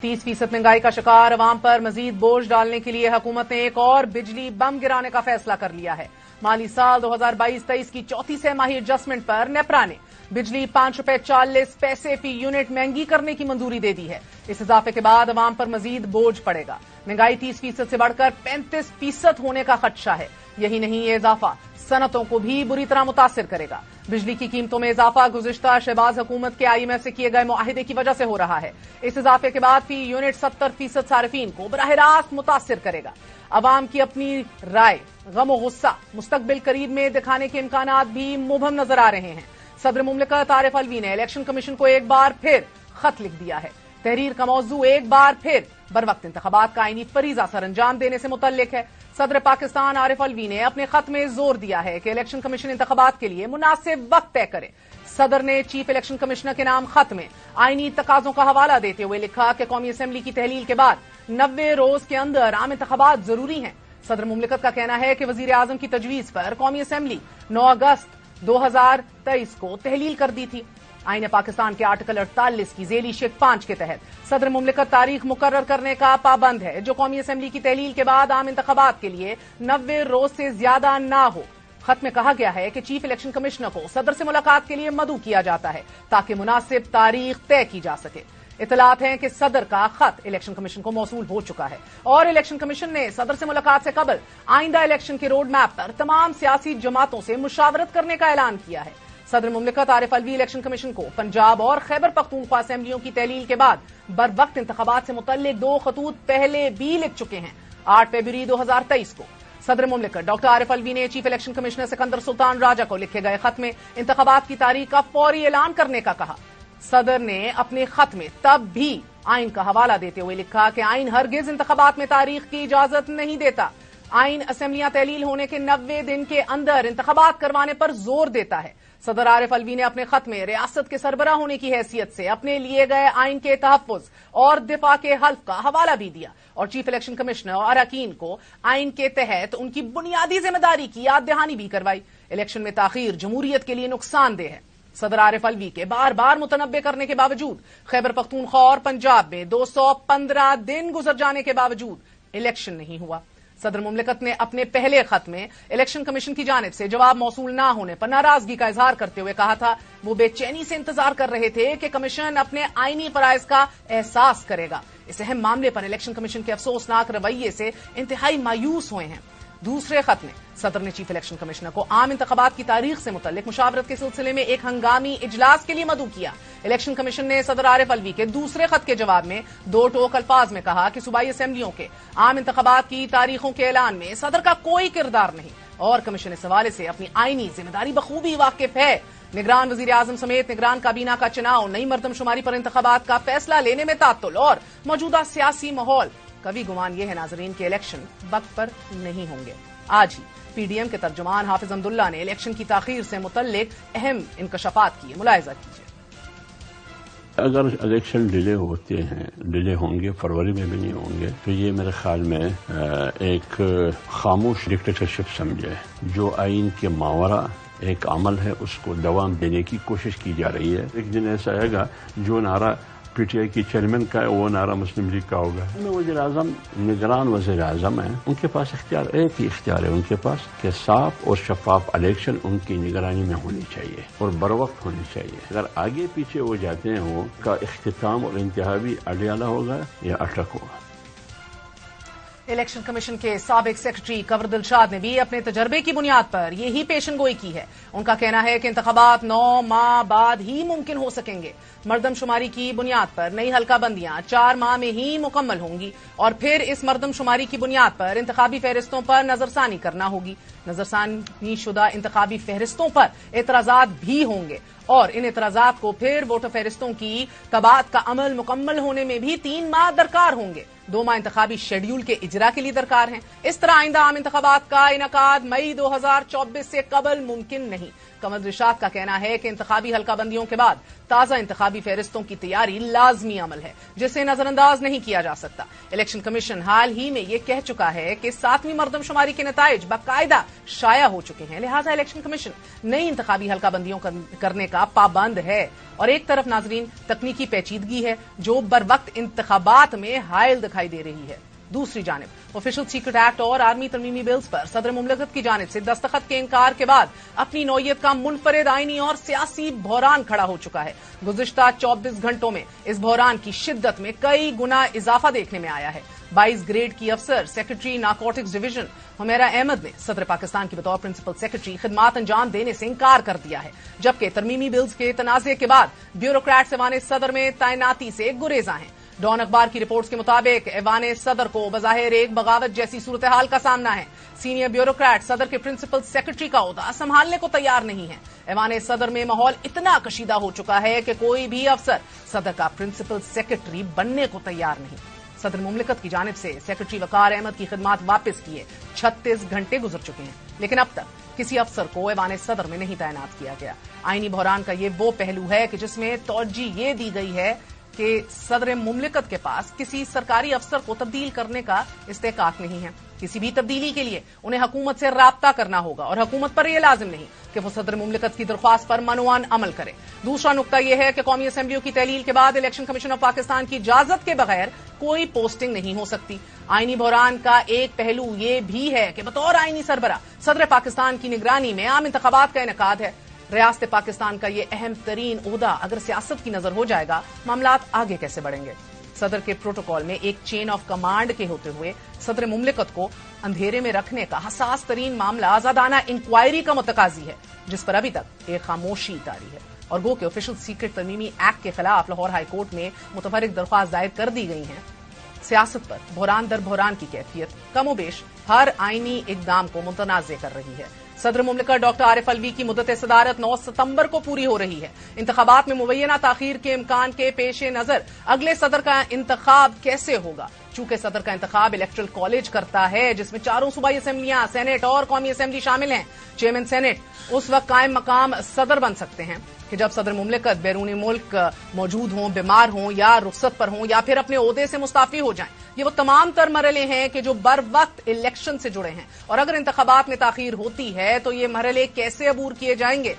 30% महंगाई का शिकार अवाम पर मजीद बोझ डालने के लिए हुकूमत ने एक और बिजली बम गिराने का फैसला कर लिया है। माली साल 2022-23 की चौथी तिमाही एडजस्टमेंट पर नेपरा ने बिजली ₹5.40 फी यूनिट महंगी करने की मंजूरी दे दी है। इस इजाफे के बाद अवाम पर मजीद बोझ पड़ेगा। महंगाई 30% से बढ़कर 35% होने का खदशा है। यही नहीं, ये इजाफा सनतों को भी बुरी तरह मुतासिर करेगा। बिजली की कीमतों में इजाफा गुज़िश्ता शहबाज हुकूमत के IMF से किए गए मुआहिदे की वजह से हो रहा है। इस इजाफे के बाद फी यूनिट 70% सारिफीन को बराह रास्त मुतासिर करेगा। अवाम की अपनी राय, गम और गुस्सा मुस्तकबिल करीब में दिखाने के इम्कानात भी मुबहम नजर आ रहे हैं। सदर मुमलिकत आरिफ अलवी ने इलेक्शन कमीशन को एक बार फिर खत लिख दिया है। तहरीर का मौजू एक बार फिर बरवक्त इंतखाबात का आईनी फरीजा सर अंजाम देने से मुतल्लिक है। सदर पाकिस्तान आरिफ अलवी ने अपने खत में जोर दिया है कि इलेक्शन कमीशन इंतखाबात के लिए मुनासिब वक्त तय करे। सदर ने चीफ इलेक्शन कमिश्नर के नाम खत में आईनी तकाजों का हवाला देते हुए लिखा कि कौमी असम्बली की तहलील के बाद 90 रोज के अंदर आम इंतखाबात जरूरी हैं। सदर मुमलिकत का कहना है कि वजीर आजम की तजवीज पर कौमी असम्बली 9 अगस्त 2023 को तहलील कर दी थी। आईन पाकिस्तान के आर्टिकल 48 की झेली शेख 5 के तहत सदर मुमलिकत तारीख मुकर्रर करने का पाबंद है जो कौमी असम्बली की तहलील के बाद आम इंतखाबात के लिए 90 रोज से ज्यादा ना हो। खत में कहा गया है कि चीफ इलेक्शन कमिश्नर को सदर से मुलाकात के लिए मदऊ किया जाता है ताकि मुनासिब तारीख तय की जा सके। इतलात हैं कि सदर का खत इलेक्शन कमीशन को मौसूल हो चुका है और इलेक्शन कमीशन ने सदर से मुलाकात से कबल आइंदा इलेक्शन के रोड मैप पर तमाम सियासी जमातों से मुशावरत करने का ऐलान किया है। सदर मुमलिकत आरिफ अलवी इलेक्शन कमीशन को पंजाब और खैबर पख्तूनख्वा असेंबलियों की तहलील के बाद बरवक्त इंतखाबात से मुतल्लिक 2 खतूत पहले भी लिख चुके हैं। 8 फरवरी 2023 को सदर मुमलिकत डॉक्टर आरिफ अलवी ने chief election commissioner Sikandar Sultan Raja को लिखे गए खत में इंतखाबात की तारीख का फौरी ऐलान करने का कहा। सदर ने अपने खत में तब भी आइन का हवाला देते हुए लिखा कि आइन हरगिज इंतखाबात में तारीख की इजाजत नहीं देता। आइन असेंबलियां तहलील होने के 90 दिन के अंदर इंतखाबात करवाने पर जोर देता है। सदर आरिफ अलवी ने अपने खत में रियासत के सरबराह होने की हैसियत से अपने लिए गए आइन के तहफ्फुज और दिफा के हल्फ का हवाला भी दिया और चीफ इलेक्शन कमिश्नर और अरकान को आइन के तहत उनकी बुनियादी जिम्मेदारी की याद दहानी भी करवाई। इलेक्शन में ताखीर जमहूरियत के लिए नुकसानदेह है। सदर आरिफ अलवी के बार बार मुतनब्बे करने के बावजूद खैबर पख्तूनख्वा और पंजाब में 215 दिन गुजर जाने के बावजूद इलेक्शन नहीं हुआ। सदर मुमलिकत ने अपने पहले खत में इलेक्शन कमीशन की जानिब से जवाब मौसूल न होने पर नाराजगी का इजहार करते हुए कहा था वो बेचैनी से इंतजार कर रहे थे कि कमीशन अपने आईनी फराइज का एहसास करेगा। इस अहम मामले पर इलेक्शन कमीशन के अफसोसनाक रवैये से इंतहाई मायूस हुए हैं। दूसरे खत में सदर ने चीफ इलेक्शन कमिश्नर को आम इंतखाबात की तारीख से मुतल्लिक मुशावरत के सिलसिले में एक हंगामी इजलास के लिए मदऊ किया। इलेक्शन कमीशन ने सदर आरिफ अलवी के दूसरे खत के जवाब में 2 टोक अल्फाज में कहा कि सूबाई असेंबलियों के आम इंतखाबात की तारीखों के ऐलान में सदर का कोई किरदार नहीं और कमीशन इस हवाले से अपनी आईनी जिम्मेदारी बखूबी वाकिफ है। निगरान वजीर आजम समेत निगरान काबीना का चुनाव, नई मर्दमशुमारी पर इंतखाबात का फैसला लेने में तात्तुल और मौजूदा सियासी माहौल, कभी गुमान ये है नाजरीन के इलेक्शन वक्त पर नहीं होंगे। आज ही PDM के तर्जुमान हाफिज अब्दुल्ला ने इलेक्शन की ताखीर से मुतल्लिक अहम इंकशाफात किए। मुलाहिजा कीजिए। अगर इलेक्शन डिले होते हैं, डिले होंगे, फरवरी में भी नहीं होंगे, तो ये मेरे ख्याल में एक खामोश डिक्टेटरशिप समझे। जो आइन के मावरा एक अमल है उसको दवाम देने की कोशिश की जा रही है। एक दिन ऐसा आएगा जो नारा PTI की चेयरमैन का है वो नारा मुस्लिम लीग का होगा। वज़ीर आज़म निगरान वज़ीर आज़म है, उनके पास इख्तियार एक ही इख्तियार है उनके पास कि साफ और शफाफ इलेक्शन उनकी निगरानी में होनी चाहिए और बर वक्त होनी चाहिए। अगर आगे पीछे हो जाते हैं वो का इख्तिताम और इंतहावी अडियाला होगा या अटक होगा। इलेक्शन कमीशन के साबिक सेक्रेटरी कंवर दिलशाद ने भी अपने तजर्बे की बुनियाद पर यही पेशनगोई की है। उनका कहना है कि इंतखाबात 9 माह बाद ही मुमकिन हो सकेंगे। मर्दमशुमारी की बुनियाद पर नई हल्काबंदियां 4 माह में ही मुकम्मल होंगी और फिर इस मर्दमशुमारी की बुनियाद पर इंतखाबी फहरिस्तों पर नजरसानी करना होगी। नजरसानी शुदा इंतखाबी फहरिस्तों पर एतराजात भी होंगे और इन एतराजात को फिर वोटर फहरिस्तों की तबात का अमल मुकम्मल होने में भी 3 माह दरकार होंगे। 2 माह इंतखाबी शेड्यूल के इजरा के लिए दरकार हैं। इस तरह आइंदा आम इंतखाबात का इनकाद मई 2024 से कबल मुमकिन नहीं। कमर रिशाद का कहना है कि इंतखाबी हल्काबंदियों के बाद ताजा इंतखाबी फहरिस्तों की तैयारी लाजमी अमल है जिसे नजरअंदाज नहीं किया जा सकता। इलेक्शन कमीशन हाल ही में ये कह चुका है कि 7वीं मर्दमशुमारी के नताइज बाकायदा शाया हो चुके हैं, लिहाजा इलेक्शन कमीशन नई इंतखाबी हल्काबंदियों करने का पाबंद है। और एक तरफ नाजरीन तकनीकी पेचीदगी है जो बर वक्त इंतखाबात में हायल दिखाई दे रही है, दूसरी जानिब ऑफिशियल सीक्रेट एक्ट और आर्मी तरमीमी बिल्स पर सदर मुमलिकत की जानिब से दस्तखत के इनकार के बाद अपनी नौयत का मुनफरिद आईनी और सियासी बहरान खड़ा हो चुका है। गुज़िश्ता 24 घंटों में इस बहरान की शिद्दत में कई गुना इजाफा देखने में आया है। 22 ग्रेड की अफसर secretary narcotics division Humaira Ahmed ने सदर पाकिस्तान की बतौर प्रिंसिपल सेक्रेटरी खिदमात अंजाम देने से इंकार कर दिया है, जबकि तरमीमी बिल्स के तनाज़े के बाद ब्यूरोक्रेट्स ऐवान सदर में तैनाती से गुरेजा हैं। डॉन अखबार की रिपोर्ट्स के मुताबिक ऐवान सदर को बज़ाहिर एक बगावत जैसी सूरत हाल का सामना है। सीनियर ब्यूरोक्रेट सदर के प्रिंसिपल सेक्रेटरी का ओहदा संभालने को तैयार नहीं है। ऐवान सदर में माहौल इतना कशीदा हो चुका है कि कोई भी अफसर सदर का प्रिंसिपल सेक्रेटरी बनने को तैयार नहीं। सदर मुमलिकत की जानिब से सेक्रेटरी वकार अहमद की खिदमात वापस किए 36 घंटे गुजर चुके हैं, लेकिन अब तक किसी अफसर को ऐवान सदर में नहीं तैनात किया गया। आईनी बहरान का ये वो पहलू है कि जिसमें तवज्जो ये दी गई है कि सदर मुमलिकत के पास किसी सरकारी अफसर को तब्दील करने का इस्तेकाक नहीं है। किसी भी तब्दीली के लिए उन्हें हुकूमत से राब्ता करना होगा और हुकूमत पर यह लाजिम नहीं कि वो सदर मुमलिकत की दरख्वास्त पर मनोआन अमल करे। दूसरा नुकता यह है कि कौमी असम्बलियों की तहलील के बाद इलेक्शन कमीशन ऑफ पाकिस्तान की इजाजत के बगैर कोई पोस्टिंग नहीं हो सकती। आईनी बहरान का एक पहलू ये भी है कि बतौर आईनी सरबरा सदर पाकिस्तान की निगरानी में आम इंतखाबात का इनेकाद है। रियासत पाकिस्तान का ये अहम तरीन ओहदा अगर सियासत की नजर हो जाएगा, मामलात आगे कैसे बढ़ेंगे। सदर के प्रोटोकॉल में एक चेन ऑफ कमांड के होते हुए सदर मुमलिकत को अंधेरे में रखने का हसास तरीन मामला आजादाना इंक्वायरी का मुतकाजी है, जिस पर अभी तक एक खामोशी तारी है। और गो के ऑफिशियल सीक्रेट तरमीमी एक्ट के खिलाफ लाहौर हाईकोर्ट में मुतफरिक दरख्वास्त दायर कर दी गई हैं। सियासत पर बहरान दर बहरान की कैफियत कमोबेश हर आईनी इकदाम को मुतनाज़े कर रही है। सदर मुमलिकत डॉक्टर आरिफ अलवी की मुद्दत सदारत 9 सितंबर को पूरी हो रही है। इंतखाबात में मुबैना ताखीर के इम्कान के पेश नजर अगले सदर का इंतखाब कैसे होगा। चूंकि सदर का इंतखाब इलेक्ट्रल कॉलेज करता है जिसमें चारों सूबाई असम्बलियां, सेनेट और कौमी असम्बली शामिल हैं। चेयरमैन सेनेट उस वक्त कायम मकाम सदर बन सकते हैं कि जब सदर मुमलिकत बैरूनी मुल्क मौजूद हों, बीमार हों या रुखसत पर हों या फिर अपने ओहदे से मुस्ताफी हो जाएं। ये वो तमाम तर मरहले हैं कि जो बर वक्त इलेक्शन से जुड़े हैं और अगर इंतखाबात में ताखीर होती है तो ये मरहले कैसे अबूर किए जाएंगे।